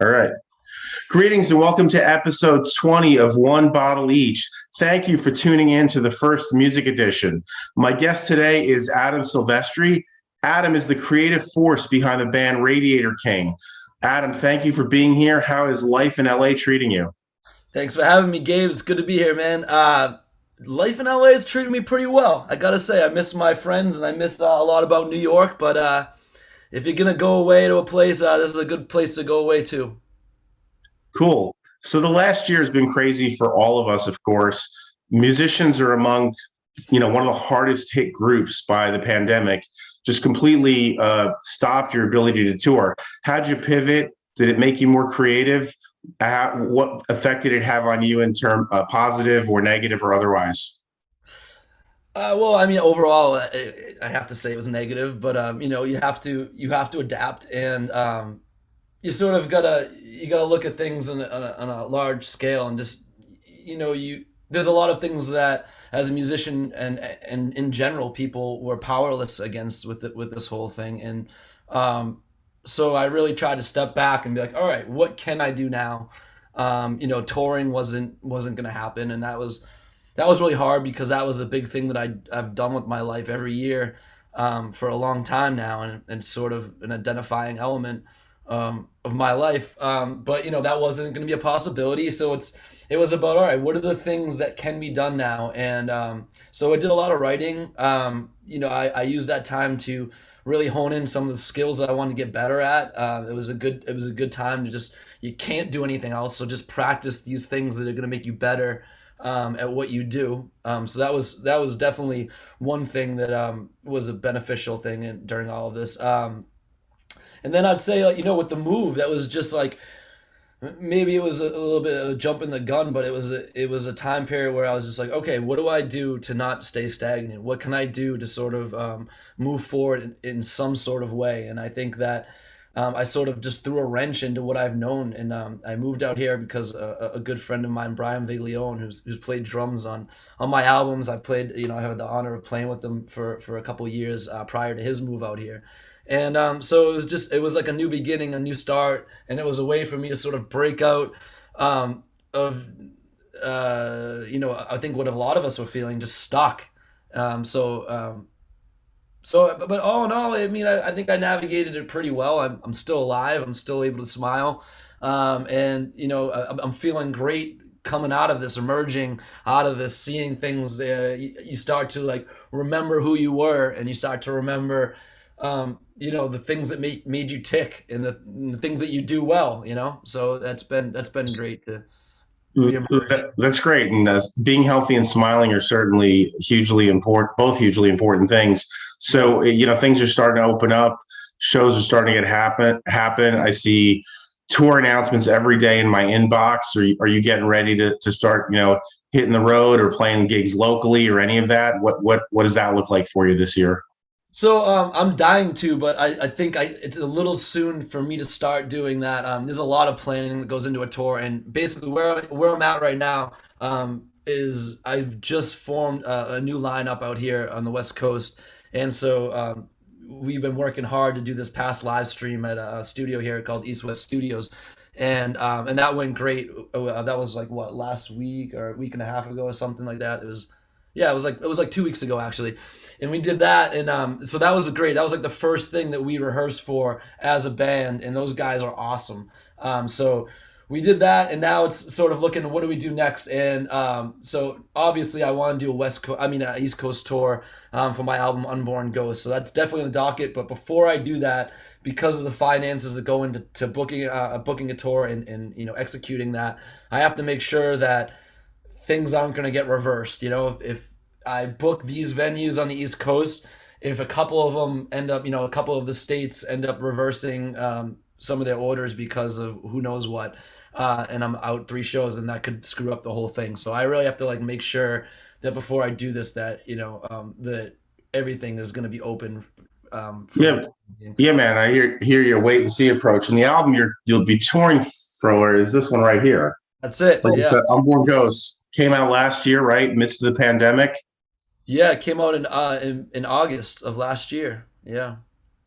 All right. Greetings and welcome to episode 20 of One Bottle Each. Thank you for tuning in to the first music edition. My guest today is Adam Silvestri. Adam is the creative force behind the band Radiator King. Adam, thank you for being here. How is life in LA treating you? Thanks for having me, Gabe. It's good to be here, man. Life in LA is treating me pretty well. I gotta say, I miss my friends and I miss a lot about New York. But if you're gonna go away to a place, this is a good place to go away to. Cool. So the last year has been crazy for all of us, of course. Musicians are among, one of the hardest hit groups by the pandemic. Just completely stopped your ability to tour. How'd you pivot? Did it make you more creative? What effect did it have on you in term positive or negative or otherwise? Well, I mean, overall, I have to say it was negative, but you have to adapt, and you sort of gotta look at things on a large scale, and just you there's a lot of things that as a musician and in general people were powerless against with this whole thing, and so I really tried to step back and be like, all right, what can I do now? Touring wasn't gonna happen, and that was really hard because that was a big thing that I've done with my life every year for a long time now, and sort of an identifying element of my life. But that wasn't going to be a possibility. So it was about, all right, what are the things that can be done now? And so I did a lot of writing. I used that time to really hone in some of the skills that I wanted to get better at. It was a good time to just, you can't do anything else, so just practice these things that are going to make you better at what you do. So that was definitely one thing that was a beneficial thing during all of this. And then I'd say, like, with the move, that was just like, maybe it was a little bit of a jump in the gun, but it was a time period where I was just like, okay, what do I do to not stay stagnant? What can I do to sort of move forward in some sort of way? And I think that I sort of just threw a wrench into what I've known, and I moved out here because a good friend of mine, Brian Viglione, who's played drums on my albums. I've played, I had the honor of playing with them for a couple years prior to his move out here. And so it was like a new beginning, a new start, and it was a way for me to sort of break out of I think what a lot of us were feeling, just stuck. But all in all, I mean, I think I navigated it pretty well. I'm still alive. I'm still able to smile, and I'm feeling great coming out of this, emerging out of this, seeing things. You start to like remember who you were, and you start to remember the things that made you tick, and the things that you do well. So that's been great to reemerge. That's great. And being healthy and smiling are certainly hugely important, both hugely important things. Yeah. So, things are starting to open up. Shows are starting to happen. I see tour announcements every day in my inbox. Are you getting ready to start, hitting the road or playing gigs locally or any of that? What does that look like for you this year? So I'm dying to, but I think it's a little soon for me to start doing that. There's a lot of planning that goes into a tour, and basically where I'm at right now is I've just formed a new lineup out here on the West Coast, and so we've been working hard to do this past live stream at a studio here called East West Studios, and that went great. That was like what, last week or a week and a half ago or something like that. Yeah, it was like 2 weeks ago actually, and we did that, and so that was great. That was like the first thing that we rehearsed for as a band, and those guys are awesome. So we did that, and now it's sort of looking, what do we do next? And so obviously I want to do a East Coast tour for my album Unborn Ghosts. So that's definitely on the docket. But before I do that, because of the finances that go into booking a tour and executing that, I have to make sure that things aren't going to get reversed. If I book these venues on the East Coast, if a couple of them end up, a couple of the states end up reversing some of their orders because of who knows what, and I'm out 3 shows, and that could screw up the whole thing. So I really have to like make sure that before I do this, that that everything is going to be open for Yeah, people. yeah, man. I hear your wait and see approach. And the album you'll be touring for is this one right here. That's it. Like I Yeah. said, Unborn Ghosts came out last year, right? Midst of the pandemic. Yeah, it came out in August of last year. Yeah.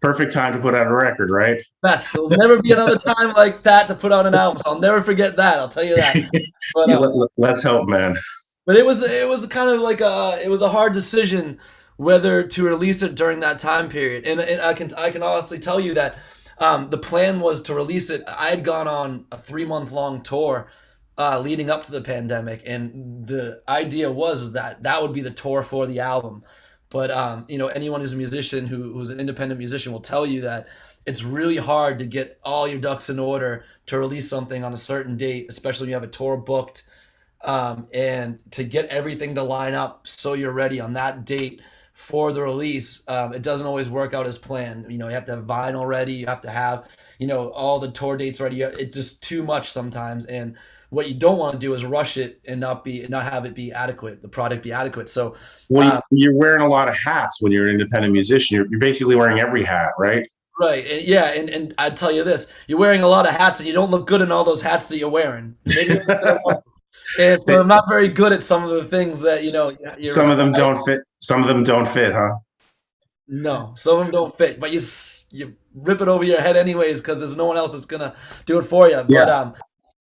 perfect time to put out a record, right? Best. There'll never be another time like that to put out an album. So I'll never forget that. I'll tell you that. But Yeah, let's hope, man. it was kind of like it was a hard decision whether to release it during that time period. And I can honestly tell you that the plan was to release it. I had gone on a 3 month long tour leading up to the pandemic, and the idea was that that would be the tour for the album. But anyone who's a musician who's an independent musician will tell you that it's really hard to get all your ducks in order to release something on a certain date, especially when you have a tour booked, and to get everything to line up so you're ready on that date for the release. It doesn't always work out as planned. You have to have vinyl ready. You have to have all the tour dates ready. It's just too much sometimes, and what you don't want to do is rush it and not have it be adequate, the product be adequate. So Well, you're wearing a lot of hats when you're an independent musician. You're basically wearing every hat, right? right, and yeah, and I'd tell you this: you're wearing a lot of hats, and you don't look good in all those hats that you're wearing. Maybe you look good at one. And so I'm not very good at some of the things that you're. Some of them don't fit. Some of them don't fit, huh? No, some of them don't fit, but you rip it over your head anyways because there's no one else that's gonna do it for you. But Yeah.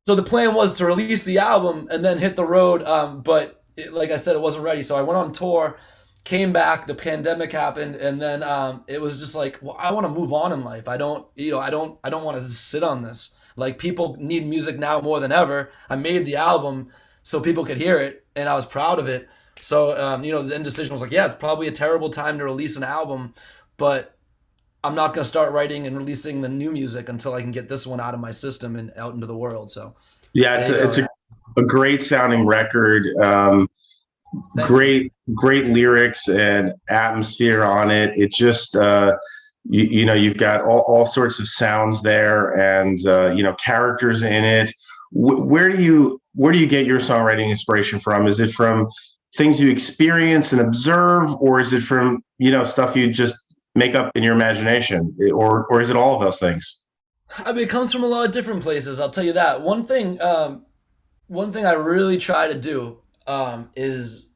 so the plan was to release the album and then hit the road. But like I said, it wasn't ready. So I went on tour, came back. The pandemic happened, and then it was just like, well, I want to move on in life. I don't want to sit on this. Like people need music now more than ever. I made the album so people could hear it, and I was proud of it. So the indecision was like, yeah, it's probably a terrible time to release an album, but I'm not gonna start writing and releasing the new music until I can get this one out of my system and out into the world. So Yeah, there you go. a great sounding record. Thanks, man. Great lyrics and atmosphere on it. It just you've got all sorts of sounds there, and characters in it. Where do you get your songwriting inspiration from? Is it from things you experience and observe, or is it from stuff you just make up in your imagination, or is it all of those things? I mean, it comes from a lot of different places. I'll tell you that. One thing I really try to do is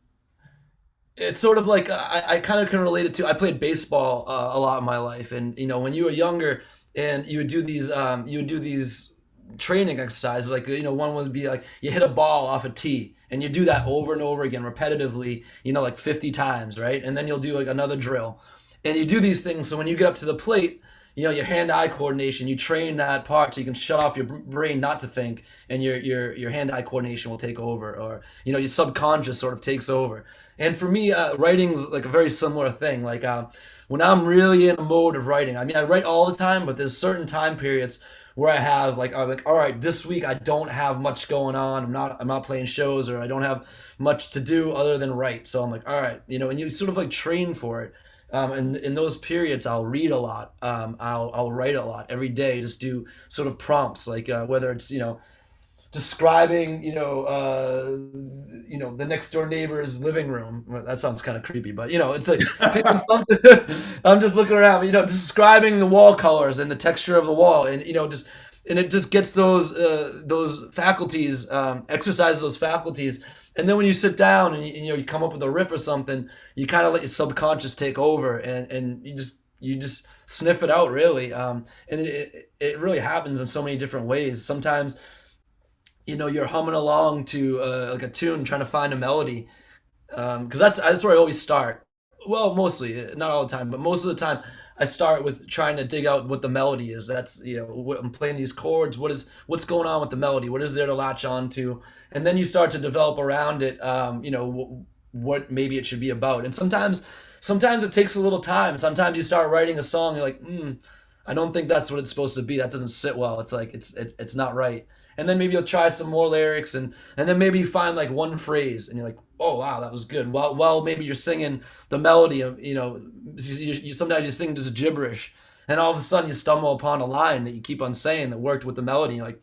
it's sort of like I kind of can relate it to. I played baseball a lot in my life, and when you were younger, and you would do these training exercises. Like one would be like you hit a ball off a tee, and you do that over and over again, repetitively, like 50 times, right? And then you'll do like another drill, and you do these things. So when you get up to the plate, your hand-eye coordination, you train that part so you can shut off your brain not to think, and your hand-eye coordination will take over, or your subconscious sort of takes over. And for me, writing's like a very similar thing. Like when I'm really in a mode of writing, I mean, I write all the time, but there's certain time periods where I have like I'm like, all right, this week I don't have much going on. I'm not playing shows, or I don't have much to do other than write. So I'm like, all right, and you sort of like train for it. And in those periods, I'll read a lot. I'll write a lot every day. Just do sort of prompts, like whether it's describing the next door neighbor's living room. Well, that sounds kind of creepy, but it's like picking something. I'm just looking around, describing the wall colors and the texture of the wall, and it just gets those faculties, exercises those faculties. And then when you sit down and you come up with a riff or something, you kind of let your subconscious take over, and you just sniff it out, really. And it really happens in so many different ways. Sometimes you're humming along to like a tune, trying to find a melody, because that's where I always start. Well, mostly, not all the time, but most of the time, I start with trying to dig out what the melody is. That's I'm playing these chords. What's going on with the melody? What is there to latch on to? And then you start to develop around it. What maybe it should be about. And sometimes it takes a little time. Sometimes you start writing a song, you're like, I don't think that's what it's supposed to be. That doesn't sit well. It's like it's not right. And then maybe you'll try some more lyrics, and then maybe you find like one phrase, and you're like, oh wow, that was good. Well, maybe you're singing the melody of sometimes you sing just gibberish, and all of a sudden you stumble upon a line that you keep on saying that worked with the melody. And you're like,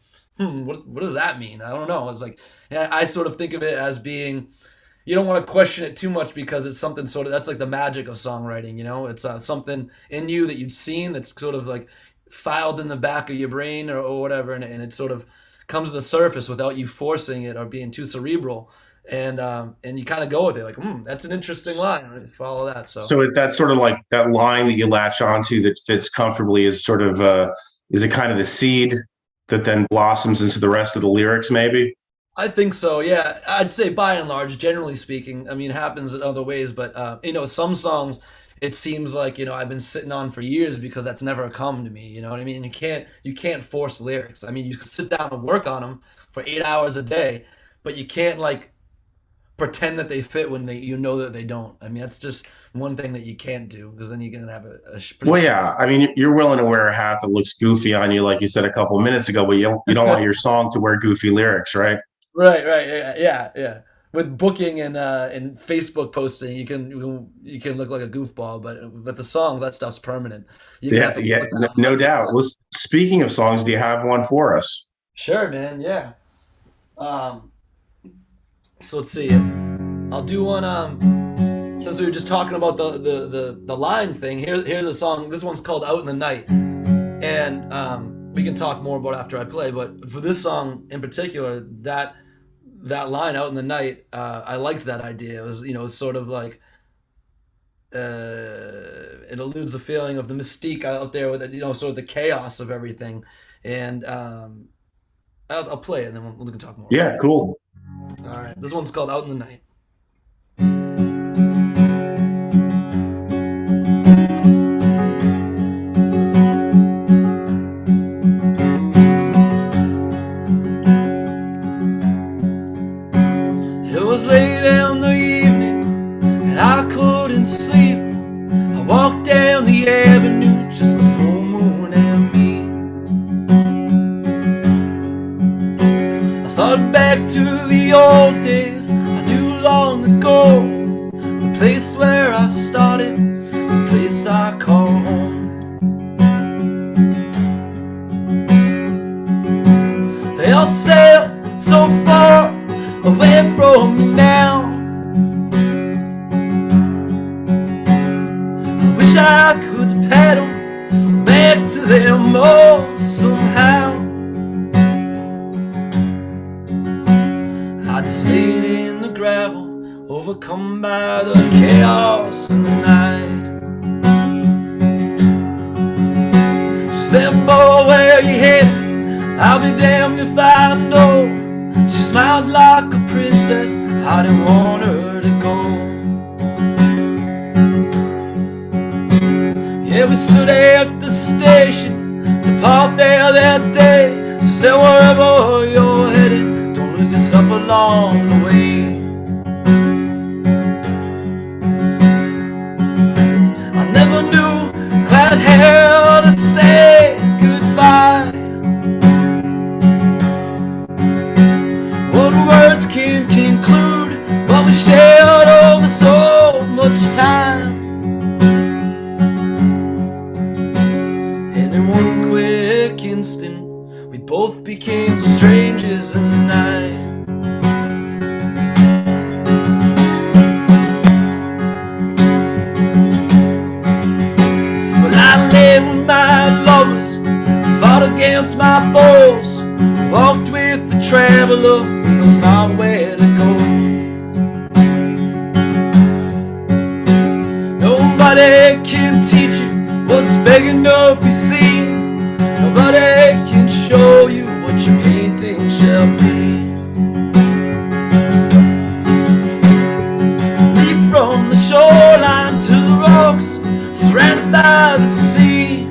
what does that mean? I don't know. It's like, and I sort of think of it as being, you don't want to question it too much because it's something sort of that's like the magic of songwriting. It's something in you that you've seen that's sort of like filed in the back of your brain, or whatever, and it sort of comes to the surface without you forcing it or being too cerebral. and you kind of go with it, like, that's an interesting line. I follow that. So So that's sort of like that line that you latch onto that fits comfortably is sort of is it kind of the seed that then blossoms into the rest of the lyrics, maybe? I think so. Yeah, I'd say by and large, generally speaking. I mean, it happens in other ways, but some songs it seems like I've been sitting on for years because that's never come to me. You know what I mean? You can't force lyrics. I mean, you can sit down and work on them for 8 hours a day, but you can't like pretend that they fit when you know that they don't. I mean, that's just one thing that you can't do because then you're gonna have a pretty Well, yeah. I mean, you're willing to wear a hat that looks goofy on you, like you said a couple of minutes ago, but you don't want your song to wear goofy lyrics, right? right, yeah. With booking and Facebook posting, you can look like a goofball, but the songs, that stuff's permanent. You're gonna have Yeah, to yeah, work on them. no doubt. Well, speaking of songs, do you have one for us? Sure, man. Yeah. Um. So let's see. I'll do one. Since we were just talking about the line thing, here's a song. This one's called "Out in the Night," and we can talk more about it after I play. But for this song in particular, that line "Out in the Night," I liked that idea. It was sort of like it eludes the feeling of the mystique out there with it, sort of the chaos of everything. And I'll play it, and then we can talk more. Yeah, cool. All right, this one's called "Out in the Night." It was late in the evening, and I couldn't sleep. I walked down the avenue, just the full moon and me. I thought back to the old days I knew long ago, the place where I started, the place I call home. They all sail so far away from me now. I wish I could paddle back to them all somehow. I just laid in the gravel, overcome by the chaos in the night. She said, boy, where you headed? I'll be damned if I know. She smiled like a princess, I didn't want her to go. Yeah, we stood at the station to part there that day. She said, wherever you're headed, don't lose yourself along the way. I never knew quite how to say goodbye. What words can conclude what we shared over so much time? And in one quick instant, we both became strangers in the night. Well, I lay with my lovers, fought against my foes, walked with the traveler who knows not where to go. Nobody can teach you what's begging to be seen. Nobody can show you what your painting shall be. Leap from the shoreline to the rocks, surrounded by the sea.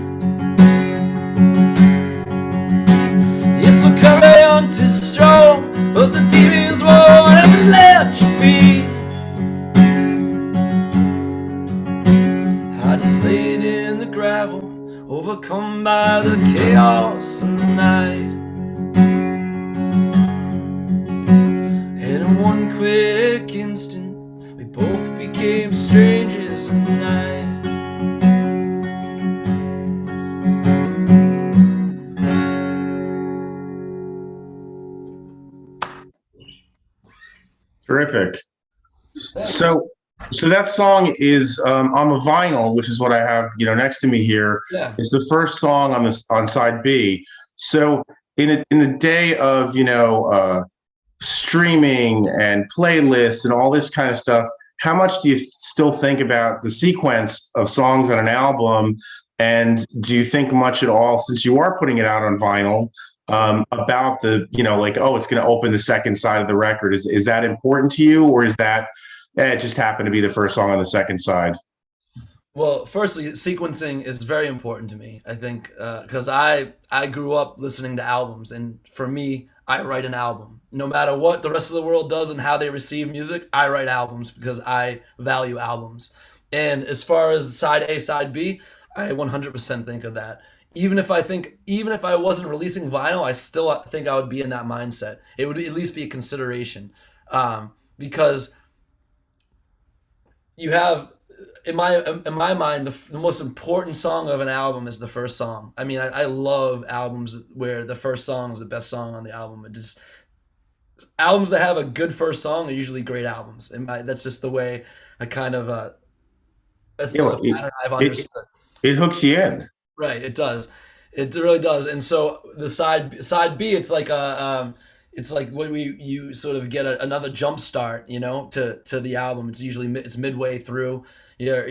Yes, the current is strong, but the demons won't ever let you be. I just laid in the gravel, overcome by the chaos in the night. And in one quick instant, we both became strangers in the night. Terrific. Thank you. So that song is on the vinyl, which is what I have, next to me here. Yeah. It's the first song on side B. So in the day of streaming and playlists and all this kind of stuff, how much do you still think about the sequence of songs on an album? And do you think much at all, since you are putting it out on vinyl, about the, like, oh, it's going to open the second side of the record? Is that important to you, or is that it just happened to be the first song on the second side? Well, firstly, sequencing is very important to me. I think because I grew up listening to albums, and for me, I write an album. No matter what the rest of the world does and how they receive music, I write albums because I value albums. And as far as side A, side B, I 100% think of that. Even if I wasn't releasing vinyl, I still think I would be in that mindset. It would at least be a consideration, because you have in my mind the most important song of an album is the first song. I mean, I love albums where the first song is the best song on the album. It just albums that have a good first song are usually great albums, and that's just the way I kind of that's You just know, a it, pattern I've it, understood. it hooks you in. Right, it does. It really does. And so the side B, it's like it's like when we you sort of get another jump start, to the album. It's usually it's midway through. You're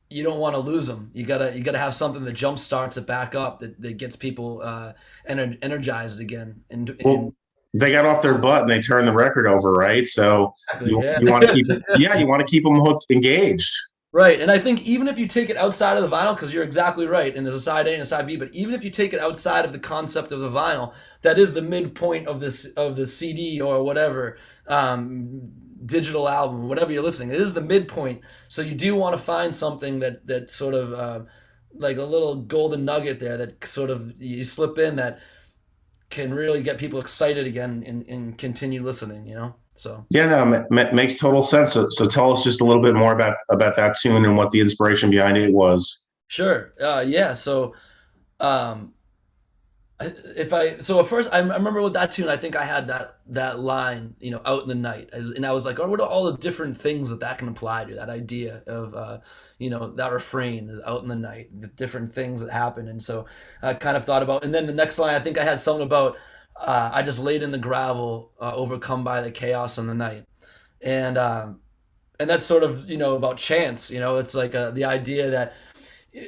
you don't want to lose them. You gotta have something that jump starts it back up, that gets people energized again. And Well, they got off their butt and they turned the record over, right? So exactly, you want to keep it, yeah. yeah, you want to keep them hooked, engaged. Right, and I think even if you take it outside of the vinyl, because you're exactly right, and there's a side A and a side B, but even if you take it outside of the concept of the vinyl, that is the midpoint of this of the CD or whatever, digital album, whatever you're listening. It is the midpoint, so you do want to find something that sort of like a little golden nugget there that sort of you slip in that can really get people excited again and continue listening. So. Yeah, no, makes total sense. So tell us just a little bit more about that tune and what the inspiration behind it was. Sure. Yeah. So, um, if I so at first I remember with that tune, I think I had that line, out in the night, and I was like, oh, what are all the different things that can apply to that idea of, that refrain, out in the night, the different things that happen, and so I kind of thought about, and then the next line, I think I had something about, I just laid in the gravel, overcome by the chaos in the night, and that's sort of about chance, it's like the idea that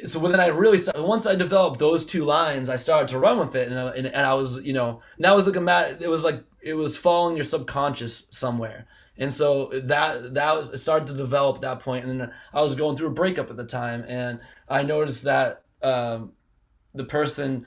so when I really once I developed those two lines, I started to run with it, and I was, now it was like it was like it was following your subconscious somewhere, and so that was it started to develop at that point, and then I was going through a breakup at the time, and I noticed that the person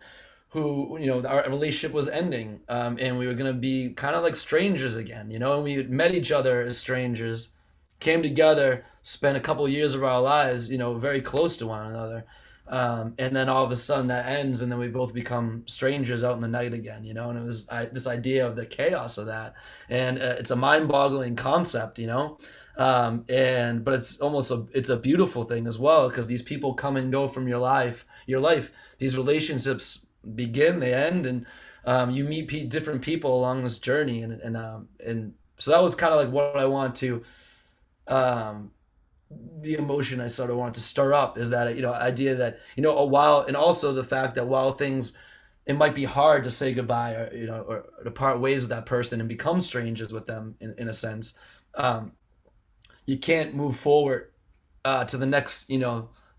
who our relationship was ending, and we were gonna be kind of like strangers again, and we met each other as strangers, came together, spent a couple of years of our lives, very close to one another. And then all of a sudden that ends, and then we both become strangers out in the night again, and it was this idea of the chaos of that. And it's a mind boggling concept, and but it's almost it's a beautiful thing as well, because these people come and go from your life, these relationships begin, they end, and you meet different people along this journey. And so that was kind of like what I want to um, the emotion I sort of want to stir up, is that idea that a while, and also the fact that while things, it might be hard to say goodbye, or or to part ways with that person and become strangers with them in a sense, um, you can't move forward to the next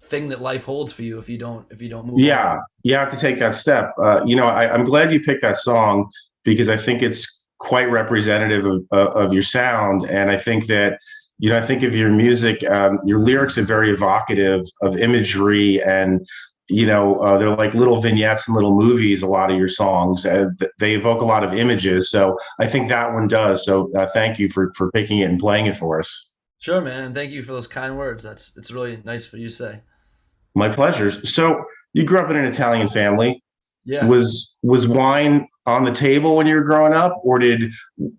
thing that life holds for you if you don't move on. Yeah, you have to take that step. I'm glad you picked that song because I think it's quite representative of your sound, and I think that I think of your music. Your lyrics are very evocative of imagery, and they're like little vignettes and little movies. A lot of your songs, they evoke a lot of images. So I think that one does. So thank you for picking it and playing it for us. Sure, man, and thank you for those kind words. It's really nice for you to say. My pleasure. So you grew up in an Italian family. Yeah. Was wine on the table when you were growing up, or did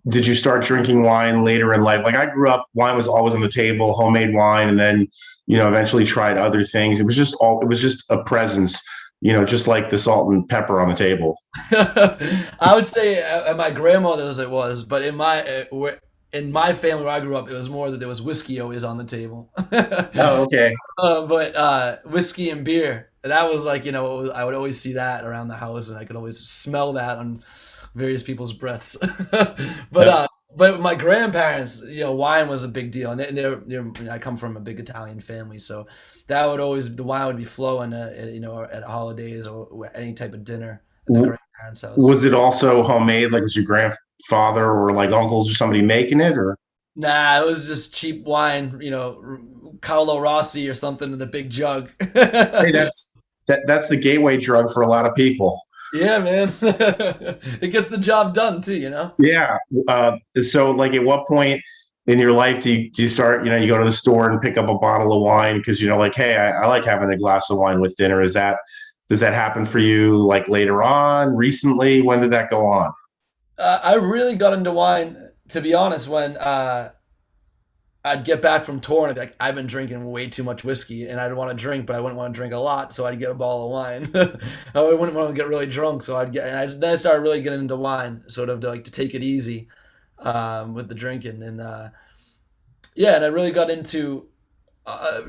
you start drinking wine later in life? Like I grew up, wine was always on the table, homemade wine, and then eventually tried other things. It was just a presence, just like the salt and pepper on the table. I would say at my grandmother's it was, but in my family where I grew up, it was more that there was whiskey always on the table. Oh, okay. But whiskey and beer, that was like I would always see that around the house, and I could always smell that on various people's breaths. but Yep. uh, but my grandparents, wine was a big deal, and I come from a big Italian family, so that would always the wine would be flowing, at holidays or any type of dinner at the W- grandparents' house. Was it also homemade? Like, was your grandfather or like uncles or somebody making it? Or Nah, it was just cheap wine, Carlo Rossi or something in the big jug. hey, that's the gateway drug for a lot of people. Yeah, man. It gets the job done too, Yeah. So, like, at what point in your life do you start? You go to the store and pick up a bottle of wine because like, hey, I like having a glass of wine with dinner. Does that happen for you like later on, recently? When did that go on? I really got into wine, to be honest, when I'd get back from tour and I'd be like, I've been drinking way too much whiskey, and I'd want to drink, but I wouldn't want to drink a lot, so I'd get a bottle of wine. I wouldn't want to get really drunk, so then I started really getting into wine, sort of to take it easy, with the drinking, and yeah, and I really got into, I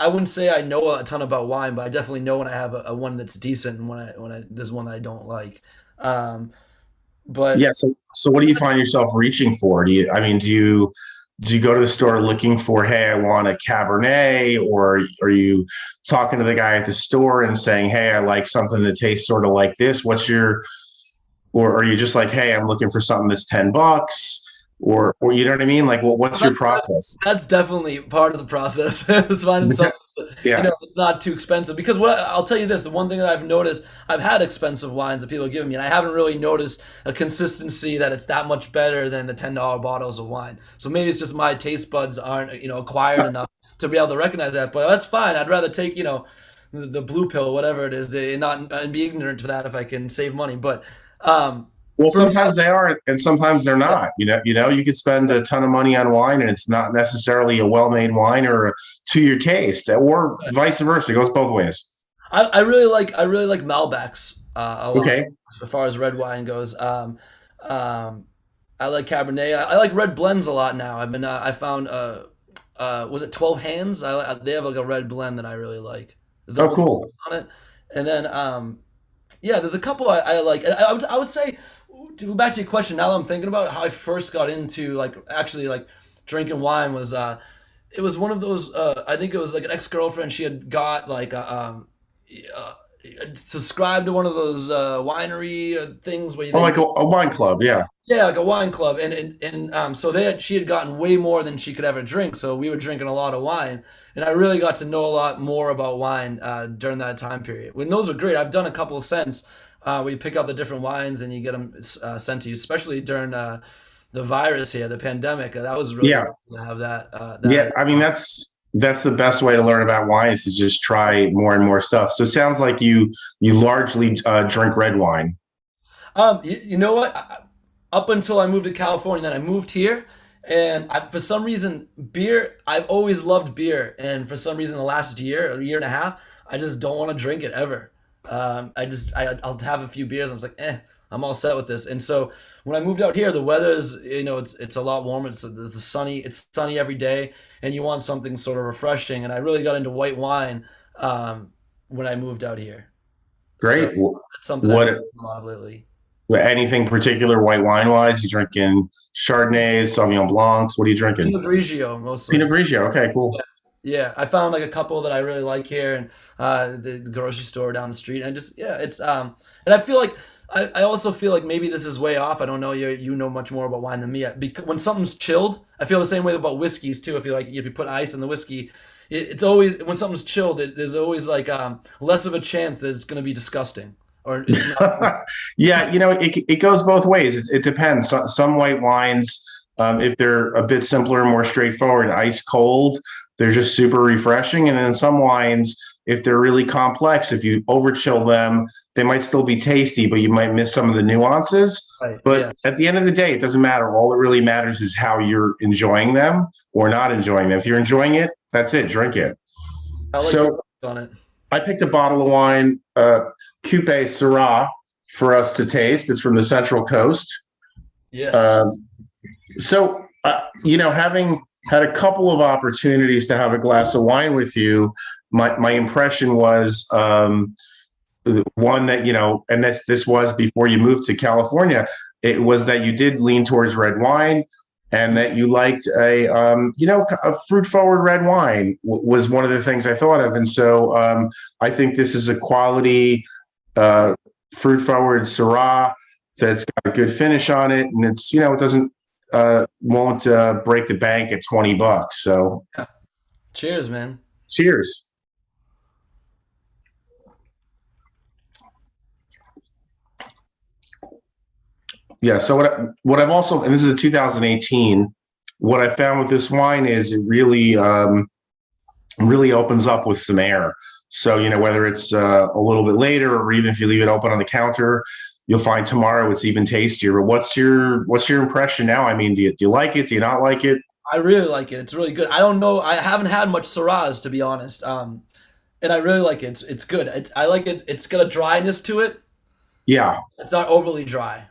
wouldn't say I know a ton about wine, but I definitely know when I have a one that's decent, and when there's one that I don't like. Um, Yeah. but So what do you find yourself reaching for? Do you go to the store looking for, hey, I want a Cabernet, or are you talking to the guy at the store and saying, hey, I like something that tastes sort of like this? Or are you just like, hey, I'm looking for something that's $10, or you know what I mean? Like, what's your That's, process? that's definitely part of the process. Is finding something Yeah. it's not too expensive. Because I'll tell you this, the one thing that I've noticed, I've had expensive wines that people have given me, and I haven't really noticed a consistency that it's that much better than the $10 bottles of wine. So maybe it's just my taste buds aren't acquired enough to be able to recognize that. But that's fine. I'd rather take the blue pill, whatever it is, and be ignorant to that if I can save money. But Well, for me, sometimes they are, and sometimes they're not. You could spend a ton of money on wine, and it's not necessarily a well-made wine or to your taste, or vice versa. It goes both ways. I really like Malbecs a lot Okay. as far as red wine goes. Um, I like Cabernet. I like red blends a lot now. I found was it 12 Hands? They have like a red blend that I really like. Is that Oh, what cool. on it? And then yeah, there's a couple I like. I would say, to go back to your question, now that I'm thinking about it, how I first got into like actually like drinking wine was it was one of those I think it was like an ex-girlfriend. She had got like uh, subscribed to one of those winery things where Oh, then you like could, a wine club. Yeah. yeah, like a wine club, and so she had gotten way more than she could ever drink, so we were drinking a lot of wine, and I really got to know a lot more about wine during that time period. When those were great, I've done a couple since. Where you pick out the different wines and you get them sent to you, especially during the virus here, the pandemic. That was really Yeah. cool to have Yeah. that. I mean, that's the best way to learn about wine is to just try more and more stuff. So it sounds like you largely drink red wine. You know what? Up until I moved to California, then I moved here, and for some reason, beer. I've always loved beer, and for some reason, the last year, a year and a half, I just don't want to drink it ever. I'll have a few beers. I'm just like, I'm all set with this. And so when I moved out here, the weather is, it's a lot warmer. It's sunny every day, and you want something sort of refreshing. And I really got into white wine when I moved out here. So Great. that's something I've What been doing a lot lately. Anything particular white wine wise? You drinking Chardonnays, Sauvignon Blancs? What are you drinking? Pinot Grigio mostly. Pinot Grigio. Okay, cool. Yeah, yeah. I found like a couple that I really like here, and the grocery store down the street, and just yeah, it's and I feel like I also feel like maybe this is way off. I don't know. You know much more about wine than me. Because when something's chilled, I feel the same way about whiskeys too. If you put ice in the whiskey, it's always when something's chilled, there's always like less of a chance that it's going to be disgusting or it's not. Yeah, it goes both ways. It depends. Some white wines, if they're a bit simpler, more straightforward, ice cold, they're just super refreshing. And then some wines, if they're really complex, if you over chill them, they might still be tasty, but you might miss some of the nuances. Right. Yeah. But at the end of the day, it doesn't matter. All that really matters is how you're enjoying them or not enjoying them. If you're enjoying it, that's it. Drink it. I like your So take on it. I picked a bottle of wine, Coupe Syrah, for us to taste. It's from the Central Coast. Yes. Um, having had a couple of opportunities to have a glass of wine with you, my impression was one that, and this was before you moved to California. It was that you did lean towards red wine, and that you liked a fruit forward red wine was one of the things I thought of. And so I think this is a quality uh, fruit forward Syrah that's got a good finish on it, and it's, it doesn't won't break the bank at $20. So Yeah. Cheers, man. cheers. Yeah. So what I've also, and this is a 2018, what I found with this wine is it really opens up with some air. So, whether it's a little bit later, or even if you leave it open on the counter, you'll find tomorrow it's even tastier. But what's your impression now? I mean, do you like it? Do you not like it? I really like it. It's really good. I don't know. I haven't had much Syrahs, to be honest. And I really like it. It's good. I like it. It's got a dryness to it. Yeah. It's not overly dry.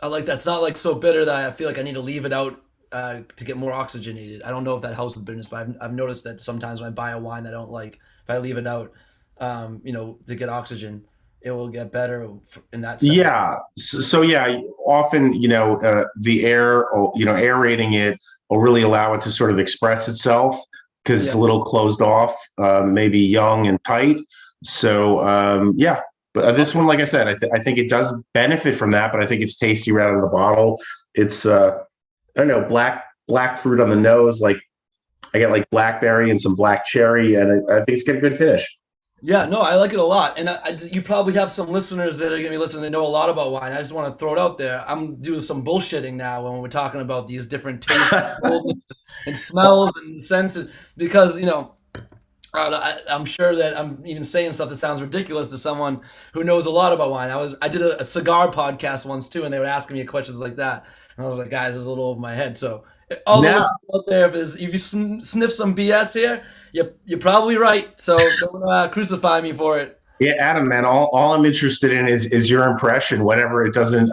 I like that. It's not like so bitter that I feel like I need to leave it out to get more oxygenated. I don't know if that helps with bitterness, but I've noticed that sometimes when I buy a wine that I don't like, if I leave it out, to get oxygen, it will get better in that sense. Yeah. So yeah, often, the air, or, aerating it will really allow it to sort of express itself because it's Yeah. a little closed off, maybe young and tight. So yeah. But this one, like I said, I think it does benefit from that, but I think it's tasty right out of the bottle. It's I don't know, black fruit on the nose. Like I get like blackberry and some black cherry, and I think it's got a good finish. Yeah, no, I like it a lot, and you probably have some listeners that are gonna be listening. They know a lot about wine. I just want to throw it out there. I'm doing some bullshitting now when we're talking about these different tastes and smells and senses, because I'm sure that I'm even saying stuff that sounds ridiculous to someone who knows a lot about wine. I did a cigar podcast once too, and they were asking me questions like that, and I was like, guys, this is a little over my head. So all the Now, listeners out there, if you sniff some BS here, you're probably right. So don't crucify me for it. yeah, Adam, man, all I'm interested in is your impression. Whatever, it doesn't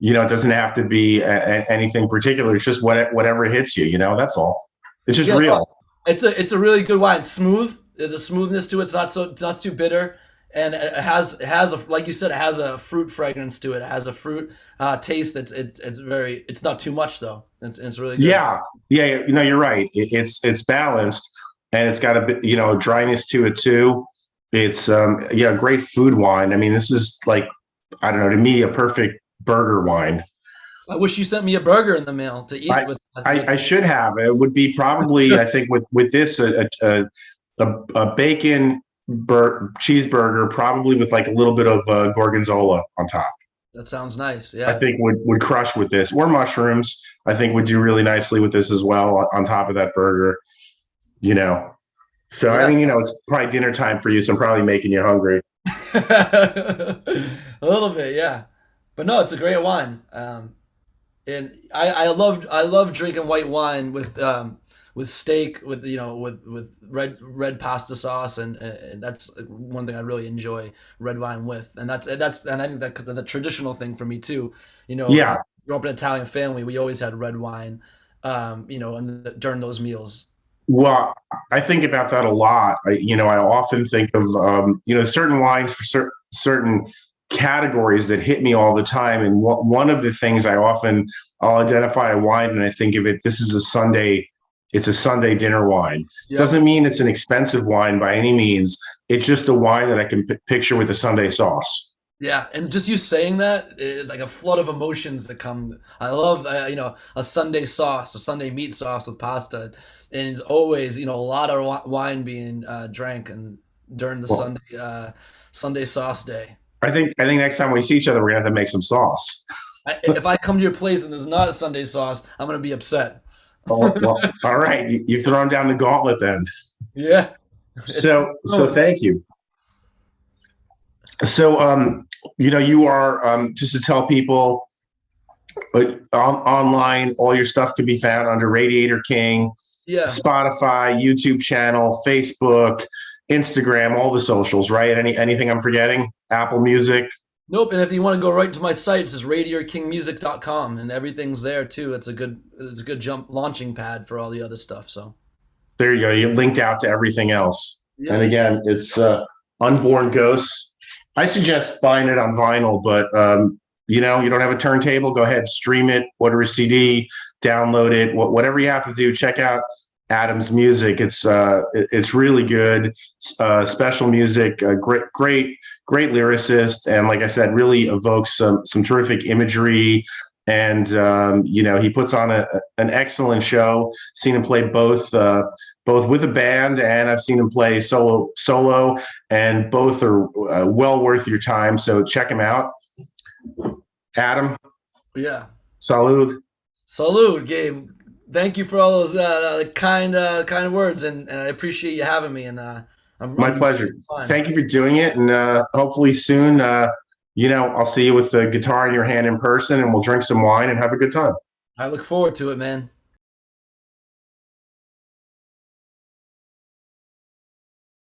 it doesn't have to be anything particular. It's just whatever hits you. That's all. It's just Yeah, no, real. it's a really good wine. It's smooth. There's a smoothness to it. It's not too bitter, and it has a, like you said, it has a fruit fragrance to it. It has a fruit taste. It's not too much though. It's really good. Yeah, yeah. You're right. It's balanced, and it's got a bit, dryness to it too. It's great food wine. I mean, this is like, I don't know, to me, a perfect burger wine. I wish you sent me a burger in the mail to eat I with. I should have. It would be probably, I think, with this a bacon cheeseburger, probably with like a little bit of gorgonzola on top. That sounds nice. I Yeah. think would crush with this, or mushrooms. I think would do really nicely with this as well on top of that burger. You know. So I Yeah. mean, it's probably dinner time for you, so I'm probably making you hungry. A little bit, yeah. But no, it's a great wine. And I love drinking white wine with steak, with red pasta sauce, and that's one thing I really enjoy red wine with. And I think that the traditional thing for me too. Yeah. Grew up in an Italian family, we always had red wine, during those meals. Well, I think about that a lot. I often think of certain wines for certain categories that hit me all the time. And one of the things I'll identify a wine and I think of it. This is a Sunday. It's a Sunday dinner wine. Yep. Doesn't mean it's an expensive wine by any means. It's just a wine that I can picture with a Sunday sauce. Yeah, and just you saying that, it's like a flood of emotions that come. I love, a Sunday sauce, a Sunday meat sauce with pasta, and it's always, a lot of wine being drank and during the Well, Sunday sauce day. I think next time we see each other, we're gonna have to make some sauce. If I come to your place and there's not a Sunday sauce, I'm gonna be upset. Oh, well, all right. You've thrown down the gauntlet then. Yeah. So thank you. So, you are, just to tell people, online, all your stuff can be found under Radiator King, Yeah. Spotify, YouTube channel, Facebook, Instagram, all the socials, right? Anything I'm forgetting? Apple Music. Nope. And if you want to go right to my site, it's just radiatorkingmusic.com, and everything's there too. It's a good jump launching pad for all the other stuff. So There you go. You linked out to everything else. And yeah. again, it's Unborn Ghosts. I suggest buying it on vinyl, but you know, you don't have a turntable, go ahead, stream it, order a CD, download it, whatever you have to do. Check out Adam's music. It's really good. Special music, great lyricist, and like I said, really evokes some terrific imagery. And you know, he puts on an excellent show. Seen him play both with a band, and I've seen him play solo, and both are well worth your time. So check him out. Adam, Yeah. salud. Salute, Gabe. Thank you for all those kind words, and I appreciate you having me. And My pleasure. Thank you for doing it, and hopefully soon, you know, I'll see you with the guitar in your hand in person, and we'll drink some wine and have a good time. I look forward to it, man.